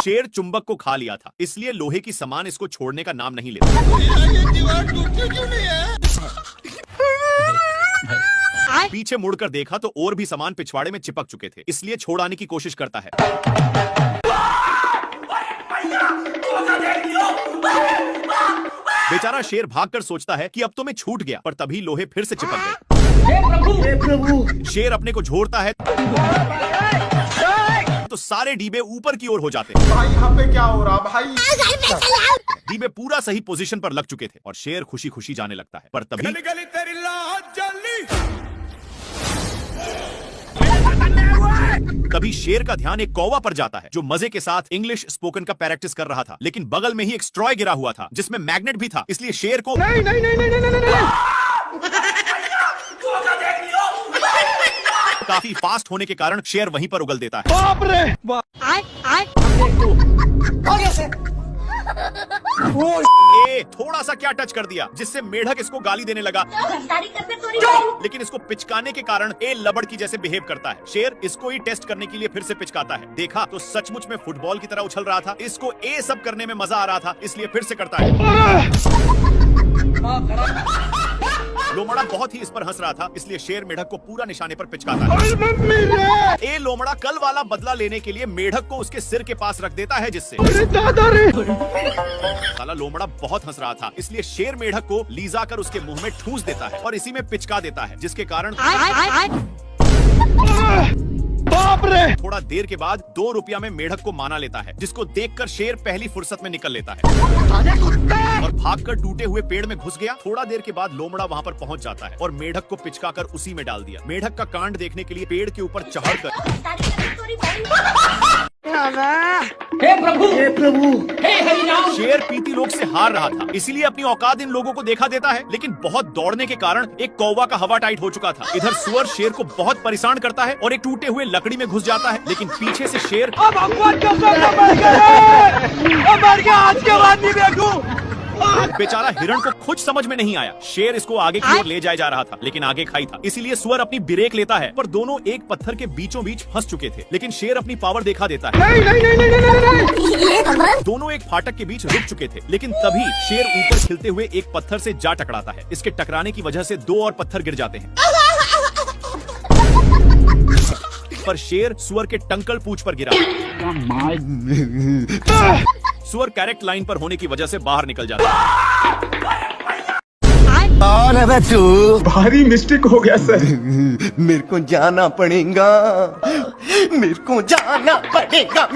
शेर चुंबक को खा लिया था, इसलिए लोहे की सामान इसको छोड़ने का नाम नहीं लेता। पीछे मुड़कर देखा तो और भी सामान पिछवाड़े में चिपक चुके थे, इसलिए छोड़ाने की कोशिश करता है। बेचारा शेर भागकर सोचता है कि अब तो मैं छूट गया, पर तभी लोहे फिर से चिपक गए। हे प्रभु! शेर अपने को झोरता है तो सारे डीबे ऊपर की ओर हो जाते हैं। भाई यहाँ पे क्या हो रहा भाई? डीबे पूरा सही पोजीशन पर लग चुके थे और शेर खुशी खुशी जाने लगता है, पर तभी शेर का ध्यान एक कौवा पर जाता है जो मजे के साथ इंग्लिश स्पोकन का प्रैक्टिस कर रहा था, लेकिन बगल में ही एक स्ट्रॉय गिरा हुआ था जिसमें मैग्नेट भी था, इसलिए शेर को काफी फास्ट होने के कारण शेर वहीं पर उगल देता है। बाप रे बाप। थोड़ा सा क्या टच कर दिया जिससे मेढक इसको गाली देने लगा, लेकिन इसको पिचकाने के कारण ए लबड़ की जैसे बिहेव करता है। शेर इसको ही टेस्ट करने के लिए फिर से पिचकाता है। देखा तो सचमुच में फुटबॉल की तरह उछल रहा था। इसको ए सब करने में मजा आ रहा था, इसलिए फिर से करता है। लोमड़ा बहुत ही इस पर हंस रहा था, इसलिए शेर मेढक को पूरा निशाने पर पिचकाता है। ए लोमड़ा कल वाला बदला लेने के लिए मेढक को उसके सिर के पास रख देता है, जिससे साला लोमड़ा बहुत हंस रहा था, इसलिए शेर मेढक को लीजा कर उसके मुंह में ठूंस देता है और इसी में पिचका देता है, जिसके कारण बाप रे। थोड़ा देर के बाद 2 रुपया में मेढक को माना लेता है, जिसको देखकर शेर पहली फुर्सत में निकल लेता है और भागकर टूटे हुए पेड़ में घुस गया। थोड़ा देर के बाद लोमड़ा वहां पर पहुंच जाता है और मेढक को पिचकाकर उसी में डाल दिया। मेढक का कांड देखने के लिए पेड़ के ऊपर चढ़कर हे प्रभु, हे प्रभु, हे हरिनाम। शेर पीती लोग से हार रहा था, इसीलिए अपनी औकात इन लोगों को देखा देता है, लेकिन बहुत दौड़ने के कारण एक कौवा का हवा टाइट हो चुका था। इधर सुअर शेर को बहुत परेशान करता है और एक टूटे हुए लकड़ी में घुस जाता है, लेकिन पीछे से शेर आज के बाद नहीं देखूं। बेचारा हिरण को कुछ समझ में नहीं आया। शेर इसको आगे की ओर ले जाया जा रहा था, लेकिन आगे खाई था, इसीलिए सुअर अपनी ब्रेक लेता है, पर दोनों एक पत्थर के बीचों बीच फंस चुके थे। लेकिन शेर अपनी पावर दिखा देता है। दोनों एक फाटक के बीच रुक चुके थे, लेकिन तभी शेर ऊपर खिलते हुए एक पत्थर से जा टकराता है। इसके टकराने की वजह से 2 और पत्थर गिर जाते हैं, पर शेर सुअर के टंकल पूंछ पर गिरा। सुअर करेक्ट लाइन पर होने की वजह से बाहर निकल जाता है। भारी मिस्टेक हो गया सर। मेरे को जाना पड़ेगा, मेरे को जाना पड़ेगा।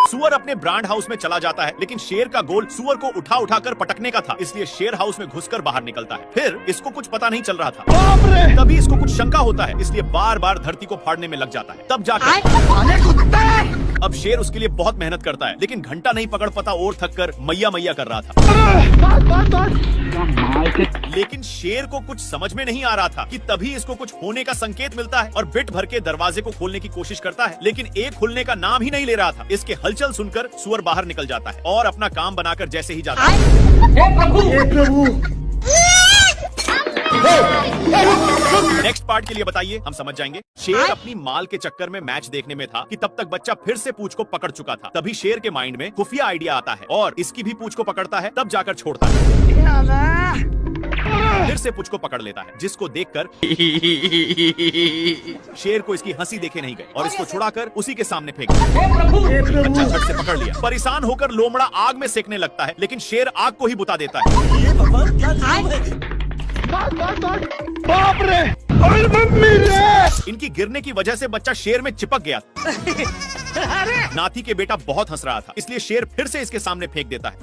सुअर अपने ब्रांड हाउस में चला जाता है, लेकिन शेर का गोल सुअर को उठा उठाकर पटकने का था, इसलिए शेर हाउस में घुसकर बाहर निकलता है। फिर इसको कुछ पता नहीं चल रहा था, तभी इसको कुछ शंका होता है, इसलिए बार बार धरती को फाड़ने में लग जाता है। तब जाकर अब शेर उसके लिए बहुत मेहनत करता है, लेकिन घंटा नहीं पकड़ पाता और थक कर मैया मैया कर रहा था। लेकिन शेर को कुछ समझ में नहीं आ रहा था कि तभी इसको कुछ होने का संकेत मिलता है और बिट भर के दरवाजे को खोलने की कोशिश करता है, लेकिन एक खुलने का नाम ही नहीं ले रहा था। इसके हलचल सुनकर सुअर बाहर निकल जाता है और अपना काम बनाकर जैसे ही जाता है, हे प्रभु, हे प्रभु। नेक्स्ट पार्ट के लिए बताइए, हम समझ जाएंगे। शेर अपनी माल के चक्कर में मैच देखने में था कि तब तक बच्चा फिर से पूंछ को पकड़ चुका था। तभी शेर के माइंड में खुफिया आइडिया आता है और इसकी भी पूंछ को पकड़ता है, तब जाकर छोड़ता है। फिर से पूंछ को पकड़ लेता है, जिसको देखकर शेर को इसकी हंसी देखे नहीं गई और इसको छुड़ाकर उसी के सामने फेंक दिया। बच्चा झट से पकड़ लिया। परेशान होकर लोमड़ा आग में सेकने लगता है, लेकिन शेर आग को ही बुता देता है। बाप रे, इनकी गिरने की वजह से बच्चा शेर में चिपक गया। नाती के बेटा बहुत हंस रहा था, इसलिए शेर फिर से इसके सामने फेंक देता है,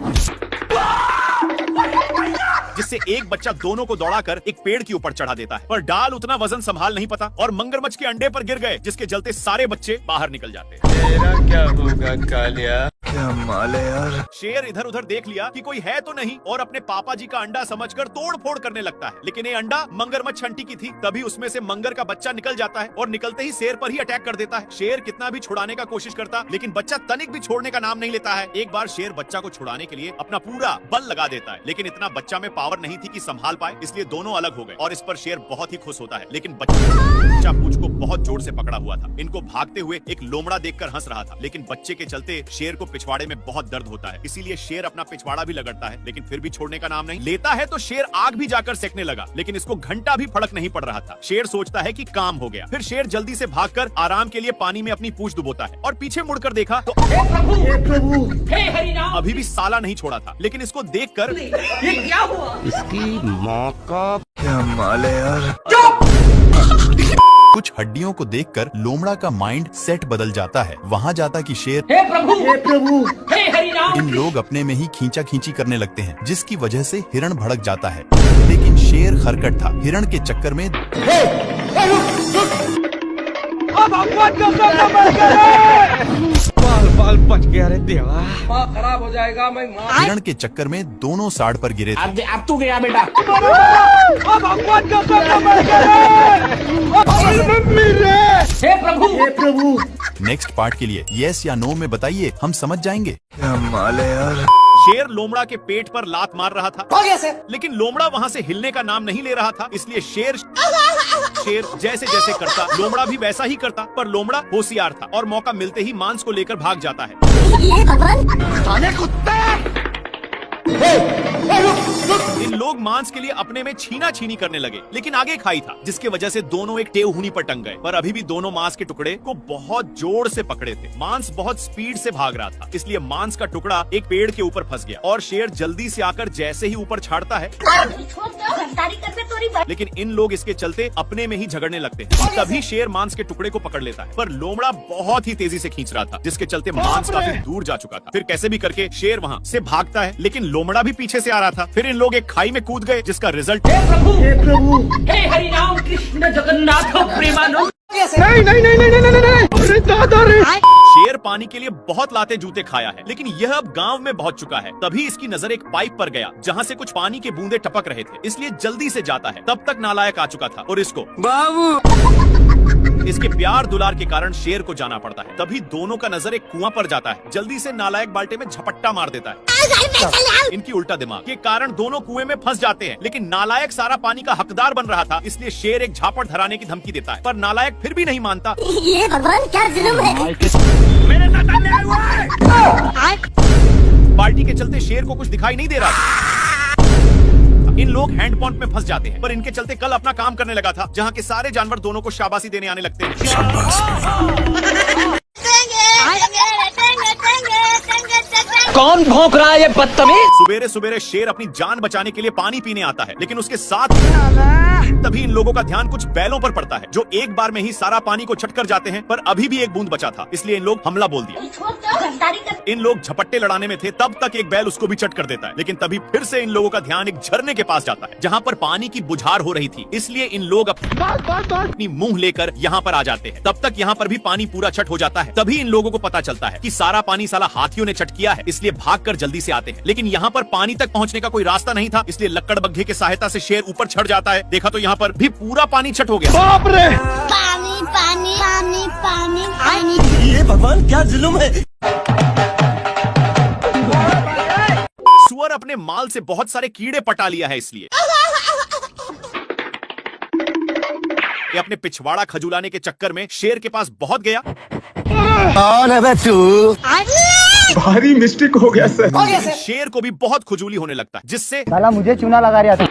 जिससे एक बच्चा दोनों को दौड़ाकर एक पेड़ के ऊपर चढ़ा देता है, पर डाल उतना वजन संभाल नहीं पाता और मगरमच्छ के अंडे पर गिर गए, जिसके चलते सारे बच्चे बाहर निकल जाते हैं। तेरा क्या होगा कालिया? क्या माल है यार। शेर इधर उधर देख लिया कि कोई है तो नहीं और अपने पापा जी का अंडा समझकर तोड़ फोड़ करने लगता है, लेकिन ये अंडा मगरमच्छ आंटी की थी। तभी उसमें से मंगर का बच्चा निकल जाता है और निकलते ही शेर पर ही अटैक कर देता है। शेर कितना भी छुड़ाने का कोशिश करता, लेकिन बच्चा तनिक भी छोड़ने का नाम नहीं लेता है। एक बार शेर बच्चा को छुड़ाने के लिए अपना पूरा बल लगा देता है, लेकिन इतना बच्चा में पावर नहीं थी कि संभाल पाए, इसलिए दोनों अलग हो गए और इस पर शेर बहुत ही खुश होता है। लेकिन बच्चा पूंछ को बहुत जोर से पकड़ा हुआ था। इनको भागते हुए एक लोमड़ा देखकर हंस रहा था, लेकिन बच्चे के चलते शेर को पिछवाड़े में बहुत दर्द होता है। इसीलिए शेर अपना पिछवाड़ा भी लगड़ता है, लेकिन फिर भी छोड़ने का नाम नहीं लेता है। तो शेर आग भी जाकर सेकने लगा, लेकिन इसको घंटा भी फर्क नहीं पड़ रहा था। शेर सोचता है कि काम हो गया। फिर शेर जल्दी से भागकर आराम के लिए पानी में अपनी पूंछ डुबोता है और पीछे मुड़कर देखा तो हे प्रभु हे हरि नाम। अभी भी साला नहीं छोड़ा था, लेकिन इसको देखकर ये क्या हुआ? इसकी माँ का क्या माल है यार। कुछ हड्डियों को देखकर लोमड़ा का माइंड सेट बदल जाता है। वहाँ जाता कि शेर हे प्रभु हे हरि नाम। इन लोग अपने में ही खींचा खींची करने लगते हैं, जिसकी वजह से हिरण भड़क जाता है। लेकिन शेर खरकट था। हिरण के चक्कर में अब भगवान का सपना मर गया। बाल बाल बच गया रे देवा। माँ खराब हो जाएगा। मैं हिरण के चक्कर में दोनों साइड पर गिरे थे। अब तू गया बेटा। अब भगवान का सपना मर गया। मम्मी रे। हे प्रभु नेक्स्ट पार्ट के लिए यस या नो में बताइए, हम समझ जाएंगे। क्या माल है यार। शेर लोमड़ा के पेट पर लात मार रहा था, हो गया सर। लेकिन लोमड़ा वहाँ से हिलने का नाम नहीं ले रहा था। इसलिए शेर जैसे जैसे करता, लोमड़ा भी वैसा ही करता। पर लोमड़ा होशियार था और मौका मिलते ही मांस को लेकर भाग जाता है। इन लोग मांस के लिए अपने में छीना छीनी करने लगे, लेकिन आगे खाई था, जिसके वजह से दोनों एक टेहूनी पर टंग गए। पर अभी भी दोनों मांस के टुकड़े को बहुत जोर से पकड़े थे। मांस बहुत स्पीड से भाग रहा था, इसलिए मांस का टुकड़ा एक पेड़ के ऊपर फंस गया और शेर जल्दी से आकर जैसे ही ऊपर छाड़ता है, लेकिन इन लोग इसके चलते अपने में ही झगड़ने लगते हैं। तभी शेर मांस के टुकड़े को पकड़ लेता है, पर लोमड़ा बहुत ही तेजी से खींच रहा था, जिसके चलते मांस काफी दूर जा चुका था। फिर कैसे भी करके शेर वहाँ से भागता है, लेकिन लोमड़ा भी पीछे से आ रहा था। फिर इन लोग एक खाई में कूद गए, जिसका रिजल्ट हे प्रभु हे हरि नाम कृष्ण जगन्नाथ प्रेमानंद। नहीं अरे दादा रे। शेर पानी के लिए बहुत लाते जूते खाया है, लेकिन यह अब गांव में पहुंच चुका है। तभी इसकी नजर एक पाइप पर गया, जहां से कुछ पानी के बूंदे टपक रहे थे, इसलिए जल्दी से जाता है। तब तक नालायक आ चुका था और इसको इसके प्यार दुलार के कारण शेर को जाना पड़ता है। तभी दोनों का नजर एक कुआं पर जाता है। जल्दी से नालायक बाल्टे में झपट्टा मार देता है। इनकी उल्टा दिमाग के कारण दोनों कुएं में फंस जाते हैं, लेकिन नालायक सारा पानी का हकदार बन रहा था, इसलिए शेर एक झापड़ धराने की धमकी देता है। पर नालायक फिर भी नहीं मानता। ये भगवान क्या जुल्म है। मेरे साथ अन्याय हुआ है। बाल्टी के चलते शेर को कुछ दिखाई नहीं दे रहा था। इन लोग हैंड पंप में फंस जाते हैं, पर इनके चलते कल अपना काम करने लगा था, जहाँ के सारे जानवर दोनों को शाबाशी देने आने लगते हैं। कौन भौंक रहा है ये बदतमीज। सुबेरे सुबेरे शेर अपनी जान बचाने के लिए पानी पीने आता है, लेकिन उसके साथ तभी इन लोगों का ध्यान कुछ बैलों पर पड़ता है, जो एक बार में ही सारा पानी को छट कर जाते हैं। पर अभी भी एक बूंद बचा था, इसलिए इन लोग हमला बोल दिया। इन लोग झपट्टे लड़ाने में थे, तब तक एक बैल उसको भी चट कर देता है। लेकिन तभी फिर से इन लोगों का ध्यान एक झरने के पास जाता है, जहाँ पर पानी की बुझार हो रही थी, इसलिए इन लोग अपनी मुंह लेकर यहाँ पर आ जाते हैं। तब तक यहाँ पर भी पानी पूरा छट हो जाता है। तभी इन लोगों को पता चलता है कि सारा पानी साला हाथियों ने चट किया है, इसलिए भागकर जल्दी से आते हैं। लेकिन यहाँ पर पानी तक पहुँचने का कोई रास्ता नहीं था, इसलिए लक्कड़ बग्घे की सहायता से शेर ऊपर चढ़ जाता है। देखा तो यहाँ पर भी पूरा पानी छट हो गया। बाप रे। पानी पानी पानी पानी पानी। ये भगवान क्या जुल्म है। सुअर अपने माल से बहुत सारे कीड़े पटा लिया है, इसलिए ये अपने पिछवाड़ा खजुलाने के चक्कर में शेर के पास बहुत गया। कौन है बे तू। भारी मिस्टेक हो गया सर। लेकिन शेर को भी बहुत खुजूली होने लगता है, जिससे साला मुझे चूना लगा रहा था।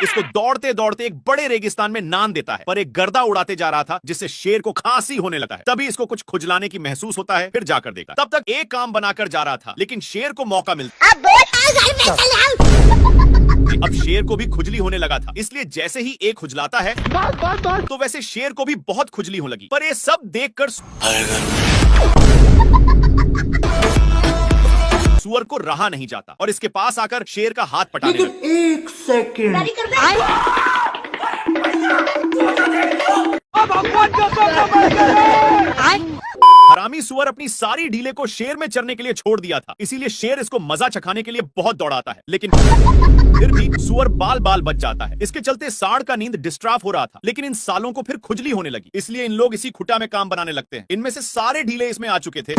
इसको दौड़ते दौड़ते एक बड़े रेगिस्तान में नान देता है, पर एक गर्दा उड़ाते जा रहा था, जिससे शेर को खांसी होने लगा है। तभी इसको कुछ खुजलाने की महसूस होता है, फिर जाकर देखा। तब तक एक काम बनाकर जा रहा था, लेकिन शेर को मौका मिलता। अब शेर को भी खुजली होने लगा था, इसलिए जैसे ही एक खुजलाता है तो वैसे शेर को भी बहुत खुजली होने लगी। पर ये सब देखकर सुअर को रहा नहीं जाता और इसके पास आकर शेर का हाथ पटाने लगा। एक सेकंड। अब भगवान का सपना मर गया। हरामी तभी सुअर अपनी सारी ढीले को शेर में चरने के लिए छोड़ दिया था, इसीलिए शेर इसको मजा चखाने के लिए बहुत दौड़ाता है, लेकिन फिर भी सुअर बाल बाल बच जाता है। इसके चलते सांड का नींद डिस्टर्ब हो रहा था, लेकिन इन सालों को फिर खुजली होने लगी, इसलिए इन लोग इसी खुटा में काम बनाने लगते हैं। इनमें से सारे ढीले इसमें आ चुके थे।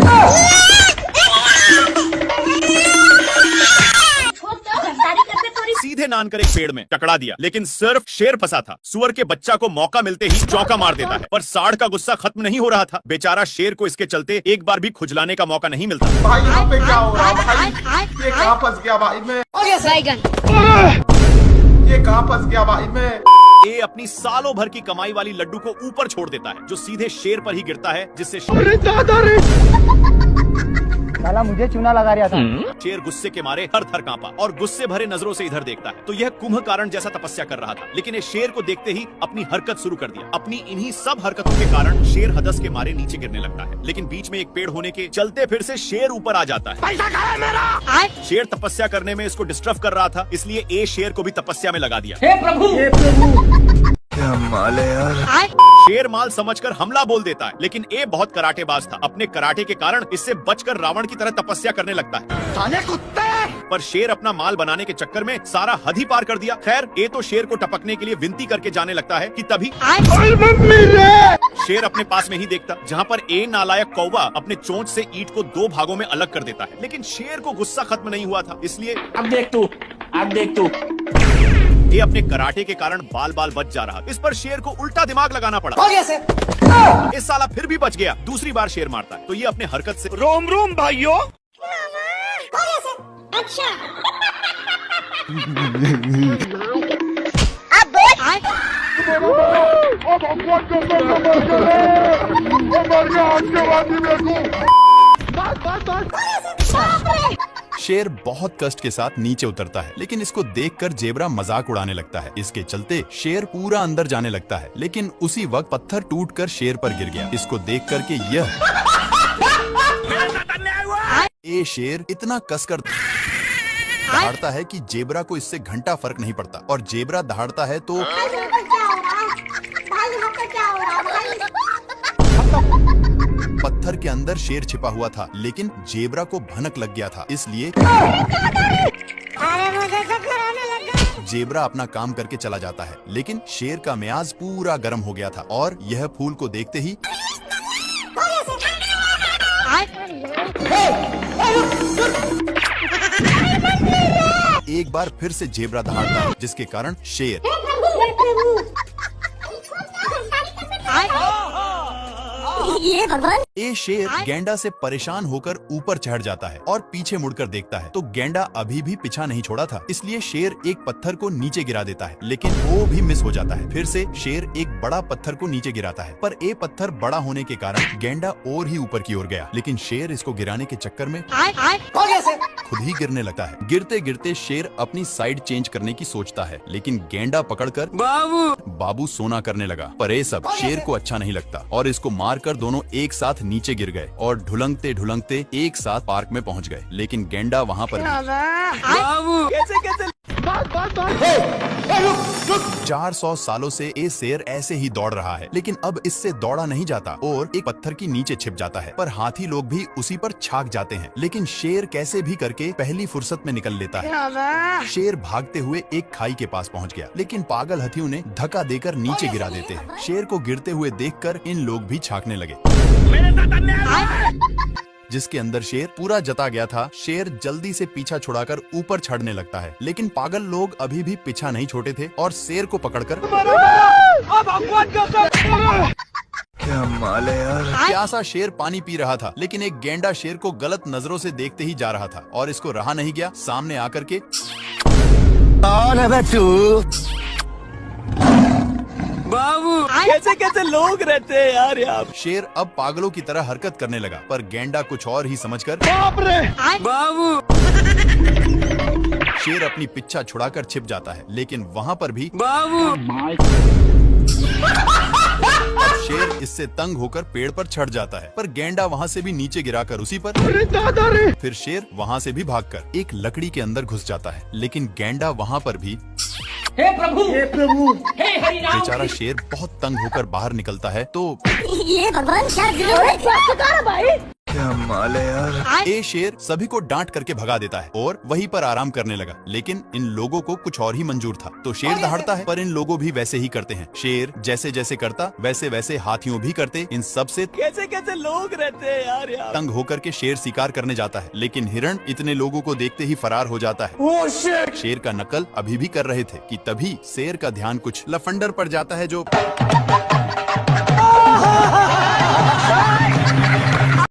सीधे नान कर एक पेड़ में टकरा दिया, लेकिन सिर्फ शेर फंसा था। सुअर के बच्चा को मौका मिलते ही चौका मार देता है, पर सांड का गुस्सा खत्म नहीं हो रहा था। बेचारा शेर को इसके चलते एक बार भी खुजलाने का मौका नहीं मिलता। भाई यहाँ पे क्या हो रहा है भाई? ये कहाँ फंस गया भाई मैं? ये कहाँ फंस गया भाई मैं? ये अपनी सालों भर की कमाई वाली लड्डू को ऊपर छोड़ देता है, जो सीधे शेर पर ही गिरता है, जिससे साला मुझे चूना लगा रहा था। शेर गुस्से के मारे थर थर कांपा और गुस्से भरे नजरों से इधर देखता है। तो यह कुंभकर्ण जैसा तपस्या कर रहा था, लेकिन ये शेर को देखते ही अपनी हरकत शुरू कर दिया। अपनी इन्हीं सब हरकतों के कारण शेर हदस के मारे नीचे गिरने लगता है, लेकिन बीच में एक पेड़ होने के चलते फिर से शेर ऊपर आ जाता है। पैसा कहाँ है मेरा? शेर तपस्या करने में इसको डिस्टर्ब कर रहा था, इसलिए ए शेर को भी तपस्या में लगा दिया। हे प्रभु क्या माल है यार। शेर माल समझकर हमला बोल देता है, लेकिन ए बहुत कराटेबाज था। अपने कराटे के कारण इससे बचकर रावण की तरह तपस्या करने लगता है। साले कुत्ते! पर शेर अपना माल बनाने के चक्कर में सारा हद ही पार कर दिया। खैर ए तो शेर को टपकने के लिए विनती करके जाने लगता है कि तभी शेर अपने पास में ही देखता, जहाँ पर ए नालायक कौवा अपने चोंच से ईंट को 2 भागों में अलग कर देता है। लेकिन शेर को गुस्सा खत्म नहीं हुआ था, इसलिए अब देख तू ये अपने कराटे के कारण बाल बाल बच जा रहा। इस पर शेर को उल्टा दिमाग लगाना पड़ा। इस साला फिर भी बच गया। दूसरी बार शेर मारता है तो ये अपने हरकत से रोम रोम भाइयों। अच्छा शेर बहुत कष्ट के साथ नीचे उतरता है, लेकिन इसको देखकर जेब्रा मजाक उड़ाने लगता है। इसके चलते शेर पूरा अंदर जाने लगता है, लेकिन उसी वक्त पत्थर टूटकर शेर पर गिर गया। इसको देख करके यह ए शेर इतना कसकर दहाड़ता है कि जेब्रा को इससे घंटा फर्क नहीं पड़ता, और जेब्रा दहाड़ता है तो पत्थर के अंदर शेर छिपा हुआ था, लेकिन जेब्रा को भनक लग गया था, इसलिए जेब्रा अपना काम करके चला जाता है। लेकिन शेर का मियाज पूरा गर्म हो गया था और यह फूल को देखते ही एक बार फिर से जेब्रा दहाड़ता है, जिसके कारण शेर ये भगवान। ए शेर गेंडा से परेशान होकर ऊपर चढ़ जाता है और पीछे मुड़कर देखता है तो गेंडा अभी भी पीछा नहीं छोड़ा था, इसलिए शेर एक पत्थर को नीचे गिरा देता है, लेकिन वो भी मिस हो जाता है। फिर से शेर एक बड़ा पत्थर को नीचे गिराता है, पर ए पत्थर बड़ा होने के कारण गेंडा और ही ऊपर की ओर गया, लेकिन शेर इसको गिराने के चक्कर में खुद ही गिरने लगता है। गिरते गिरते शेर अपनी साइड चेंज करने की सोचता है, लेकिन गेंडा पकड़कर बाबू सोना करने लगा। पर ये सब शेर को अच्छा नहीं लगता और इसको मारकर दोनों एक साथ नीचे गिर गए और ढुलंगते ढुलंगते एक साथ पार्क में पहुंच गए। लेकिन गेंडा वहां पर 400 सालों से ये शेर ऐसे ही दौड़ रहा है, लेकिन अब इससे दौड़ा नहीं जाता और एक पत्थर की नीचे छिप जाता है। पर हाथी लोग भी उसी पर छाक जाते हैं, लेकिन शेर कैसे भी करके पहली फुर्सत में निकल लेता है। शेर भागते हुए एक खाई के पास पहुंच गया, लेकिन पागल हाथियों ने धक्का देकर नीचे गिरा देते हैं। शेर को गिरते हुए देखकर इन लोग भी छाकने लगे, जिसके अंदर शेर पूरा जता गया था। शेर जल्दी से पीछा छुड़ाकर ऊपर चढ़ने लगता है, लेकिन पागल लोग अभी भी पीछा नहीं छोड़े थे और शेर को पकड़कर क्या माल है यार। प्यासा शेर पानी पी रहा था, लेकिन एक गेंडा शेर को गलत नजरों से देखते ही जा रहा था और इसको रहा नहीं गया। सामने आकर के कौन है तू? बाबू कैसे कैसे लोग रहते हैं यार यहाँ। शेर अब पागलों की तरह हरकत करने लगा, पर गेंडा कुछ और ही समझकर बाबू शेर अपनी पिच्छा छुड़ाकर छिप जाता है, लेकिन वहाँ पर भी बाबू अब शेर इससे तंग होकर पेड़ पर चढ़ जाता है, पर गेंडा वहाँ से भी नीचे गिराकर उसी पर फिर शेर वहाँ से भी भागकर एक लकड़ी के अंदर घुस जाता है, लेकिन गेंडा वहाँ पर भी हे प्रभु, हे हरि राम। बेचारा शेर बहुत तंग होकर बाहर निकलता है तो ये भगवान शायद ए शेर सभी को डांट करके भगा देता है और वहीं पर आराम करने लगा। लेकिन इन लोगों को कुछ और ही मंजूर था, तो शेर दहाड़ता है, पर इन लोगों भी वैसे ही करते हैं। शेर जैसे जैसे करता वैसे वैसे हाथियों भी करते। इन सब से कैसे कैसे लोग रहते हैं यार। तंग होकर के शेर शिकार करने जाता है, लेकिन हिरण इतने लोगों को देखते ही फरार हो जाता है। शेर का नकल अभी भी कर रहे थे कि तभी शेर का ध्यान कुछ लफंडर पर जाता है जो